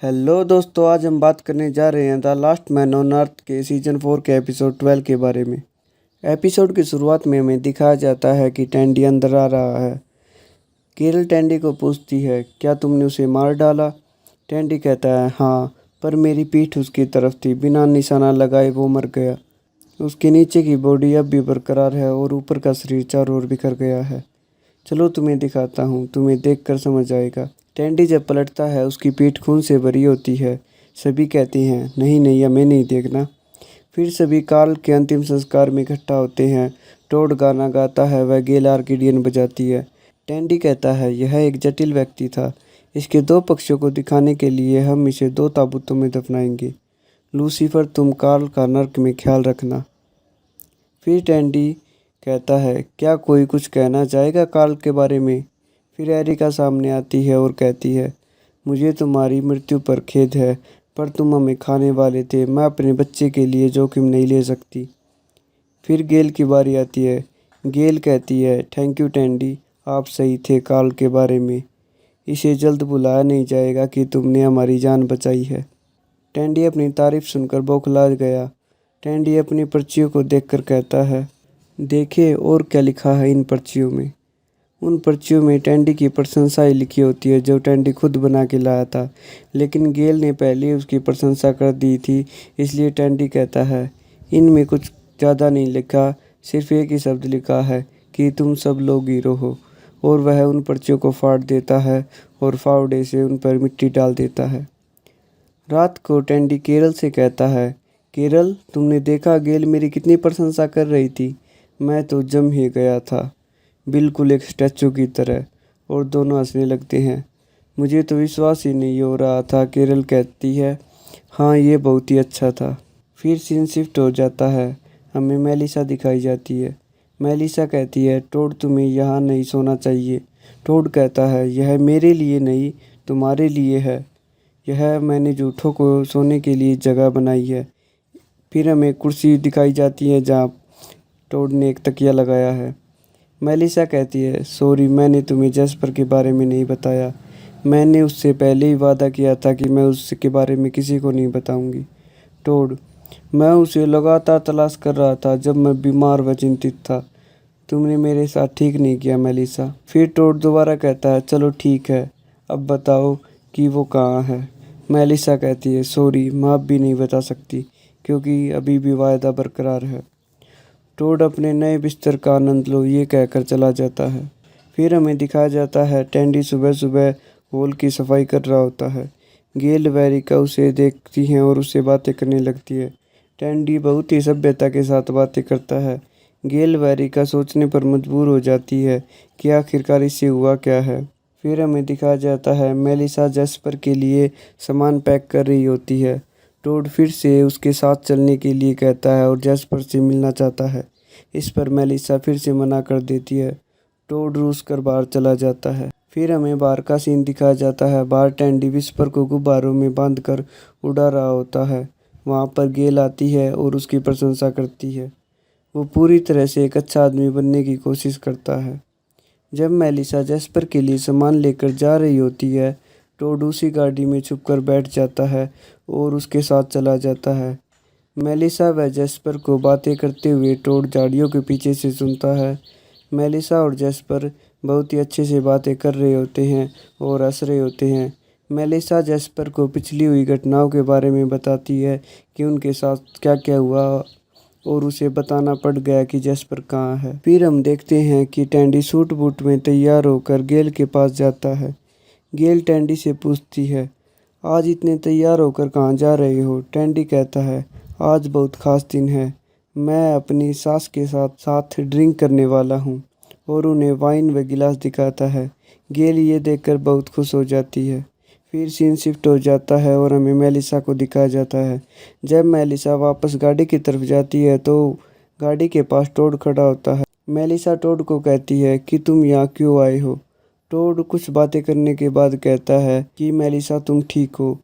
Hello दोस्तों, आज हम बात करने जा रहे हैं the last man on earth के सीजन 4 के एपिसोड 12 के बारे में। एपिसोड की शुरुआत में हमें दिखाया जाता है कि टैंडी अंदर आ रहा है। केरल टैंडी को पूछती है, क्या तुमने उसे मार डाला? टैंडी कहता है, हाँ, पर मेरी पीठ उसकी तरफ थी, बिना निशाना लगाए वो मर गया। उसके नीचे की बॉडी अब भी बरकरार है और ऊपर का शरीर चारों ओर बिखर गया है। चलो तुम्हें दिखाता हूँ, तुम्हें देखकर समझ आएगा। टैंडी जब पलटता है उसकी पीठ खून से भरी होती है। सभी कहते हैं, नहीं नहीं, हमें नहीं देखना। फिर सभी कार्ल के अंतिम संस्कार में इकट्ठा होते हैं। टोड गाना गाता है, वह गेल आर्किडियन बजाती है। टैंडी कहता है, यह एक जटिल व्यक्ति था। इसके दो पक्षों को दिखाने के लिए हम इसे दो ताबूतों में दफनाएंगे। लूसीफर, तुम कार्ल का नर्क में ख्याल रखना। फिर टैंडी कहता है, क्या कोई कुछ कहना चाहेगा कार्ल के बारे में? फिर एरिका सामने आती है और कहती है, मुझे तुम्हारी मृत्यु पर खेद है, पर तुम हमें खाने वाले थे। मैं अपने बच्चे के लिए जोखिम नहीं ले सकती। फिर गेल की बारी आती है। गेल कहती है, थैंक यू टैंडी, आप सही थे कार्ल के बारे में। इसे जल्द भुलाया नहीं जाएगा कि तुमने हमारी जान बचाई है। टैंडी अपनी तारीफ सुनकर बौखला गया। टैंडी अपनी पर्चियों को देखकर कहता है, देखे और क्या लिखा है इन पर्चियों में। उन पर्चियों में टैंडी की प्रशंसाएं लिखी होती है जो टैंडी खुद बना के लाया था, लेकिन गेल ने पहले उसकी प्रशंसा कर दी थी। इसलिए टैंडी कहता है, इनमें कुछ ज़्यादा नहीं लिखा, सिर्फ एक ही शब्द लिखा है कि तुम सब लोग हीरो हो। और वह उन पर्चियों को फाड़ देता है और फावड़े से उन पर मिट्टी डाल देता है। रात को टैंडी केरल से कहता है, केरल, तुमने देखा गेल मेरी कितनी प्रशंसा कर रही थी। मैं तो जम ही गया था, बिल्कुल एक स्टैचू की तरह। और दोनों हंसने लगते हैं। मुझे तो विश्वास ही नहीं हो रहा था। केरल कहती है, हाँ, ये बहुत ही अच्छा था। फिर सीन शिफ्ट हो जाता है। हमें मेलिसा दिखाई जाती है। मेलिसा कहती है, टोड, तुम्हें यहाँ नहीं सोना चाहिए। टोड कहता है, यह मेरे लिए नहीं, तुम्हारे लिए है। यह मैंने जूठों को सोने के लिए जगह बनाई है। फिर हमें कुर्सी दिखाई जाती है जहाँ टोड ने एक तकिया लगाया है। मेलिसा कहती है, सॉरी, मैंने तुम्हें जैस्पर के बारे में नहीं बताया। मैंने उससे पहले ही वादा किया था कि मैं उसके बारे में किसी को नहीं बताऊंगी। टोड, मैं उसे लगातार तलाश कर रहा था जब मैं बीमार व चिंतित था। तुमने मेरे साथ ठीक नहीं किया मेलिसा। फिर टोड दोबारा कहता है, चलो ठीक है, अब बताओ कि वो कहाँ है। मेलिसा कहती है, सॉरी, मैं अब भी नहीं बता सकती क्योंकि अभी भी वायदा बरकरार है। टोड, अपने नए बिस्तर का आनंद लो, ये कहकर चला जाता है। फिर हमें दिखाया जाता है टैंडी सुबह सुबह हॉल की सफाई कर रहा होता है। गेल व एरिका उसे देखती हैं और उससे बातें करने लगती है। टैंडी बहुत ही सभ्यता के साथ बातें करता है। गेल व एरिका सोचने पर मजबूर हो जाती है कि आखिरकार इससे हुआ क्या है। फिर हमें दिखाया जाता है मेलिसा जैस्पर के लिए सामान पैक कर रही होती है। टोड फिर से उसके साथ चलने के लिए कहता है और जैस्पर से मिलना चाहता है। इस पर मेलिसा फिर से मना कर देती है। टोड रूस कर बाहर चला जाता है। फिर हमें बाहर का सीन दिखाया जाता है। बाहर टैंडी विस्पर को गुब्बारों में बांधकर उड़ा रहा होता है। वहाँ पर गेल आती है और उसकी प्रशंसा करती है। वो पूरी तरह से एक अच्छा आदमी बनने की कोशिश करता है। जब मेलिसा जैस्पर के लिए सामान लेकर जा रही होती है, टोड उसी गाड़ी में छुपकर बैठ जाता है और उसके साथ चला जाता है। मेलिसा व जैस्पर को बातें करते हुए टोड झाड़ियों के पीछे से सुनता है। मेलिसा और जैस्पर बहुत ही अच्छे से बातें कर रहे होते हैं और हंस रहे होते हैं। मेलिसा जैस्पर को पिछली हुई घटनाओं के बारे में बताती है कि उनके साथ क्या क्या हुआ और उसे बताना पड़ गया कि जैस्पर कहाँ है। फिर हम देखते हैं कि टैंडी सूट बूट में तैयार होकर गेल के पास जाता है। गेल टैंडी से पूछती है, आज इतने तैयार होकर कहाँ जा रहे हो? टैंडी कहता है, आज बहुत खास दिन है। मैं अपनी सास के साथ साथ ड्रिंक करने वाला हूँ। और उन्हें वाइन व गिलास दिखाता है। गेल ये देखकर बहुत खुश हो जाती है। फिर सीन शिफ्ट हो जाता है और हमें मेलिसा को दिखाया जाता है। जब मेलिसा वापस गाड़ी की तरफ जाती है तो गाड़ी के पास टोड खड़ा होता है। मेलिसा टोड को कहती है कि तुम यहाँ क्यों आए हो? टोड कुछ बातें करने के बाद कहता है कि मेलिसा, तुम ठीक हो।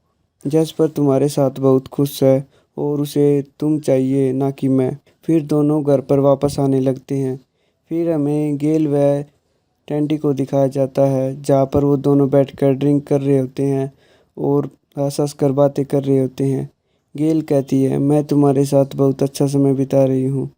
जैस्पर तुम्हारे साथ बहुत खुश है और उसे तुम चाहिए, ना कि मैं। फिर दोनों घर पर वापस आने लगते हैं। फिर हमें गेल व टैंडी को दिखाया जाता है जहाँ पर वो दोनों बैठकर ड्रिंक कर रहे होते हैं और हंस हंस कर बातें कर रहे होते हैं। गेल कहती है, मैं तुम्हारे साथ बहुत अच्छा समय बिता रही हूँ।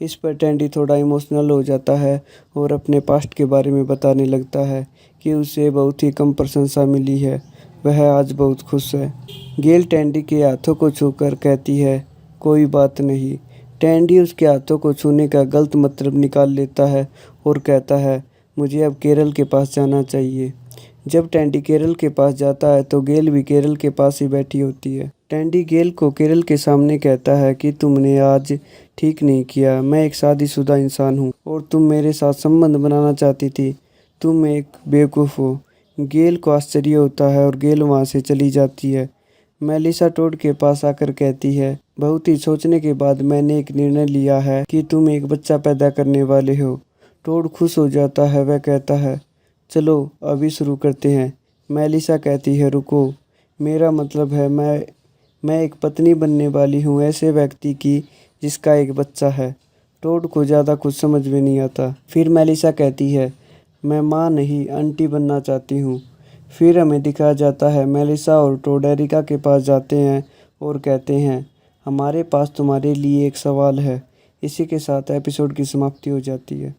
इस पर टैंडी थोड़ा इमोशनल हो जाता है और अपने पास्ट के बारे में बताने लगता है कि उसे बहुत ही कम प्रशंसा मिली है। वह आज बहुत खुश है। गेल टैंडी के हाथों को छूकर कहती है, कोई बात नहीं। टैंडी उसके हाथों को छूने का गलत मतलब निकाल लेता है और कहता है, मुझे अब केरल के पास जाना चाहिए। जब टैंडी केरल के पास जाता है तो गेल भी केरल के पास ही बैठी होती है। टैंडी गेल को केरल के सामने कहता है कि तुमने आज ठीक नहीं किया। मैं एक शादीशुदा इंसान हूँ और तुम मेरे साथ संबंध बनाना चाहती थी। तुम एक बेवकूफ़ हो। गेल को आश्चर्य होता है और गेल वहाँ से चली जाती है। मेलिसा टोड के पास आकर कहती है, बहुत ही सोचने के बाद मैंने एक निर्णय लिया है कि तुम एक बच्चा पैदा करने वाले हो। टोड खुश हो जाता है। वह कहता है, चलो अभी शुरू करते हैं। मेलिसा कहती है, रुको, मेरा मतलब है मैं एक पत्नी बनने वाली हूँ ऐसे व्यक्ति की जिसका एक बच्चा है। टोड को ज़्यादा कुछ समझ में नहीं आता। फिर मेलिसा कहती है, मैं माँ नहीं आंटी बनना चाहती हूँ। फिर हमें दिखाया जाता है मेलिसा और टोड एरिका के पास जाते हैं और कहते हैं, हमारे पास तुम्हारे लिए एक सवाल है। इसी के साथ एपिसोड की समाप्ति हो जाती है।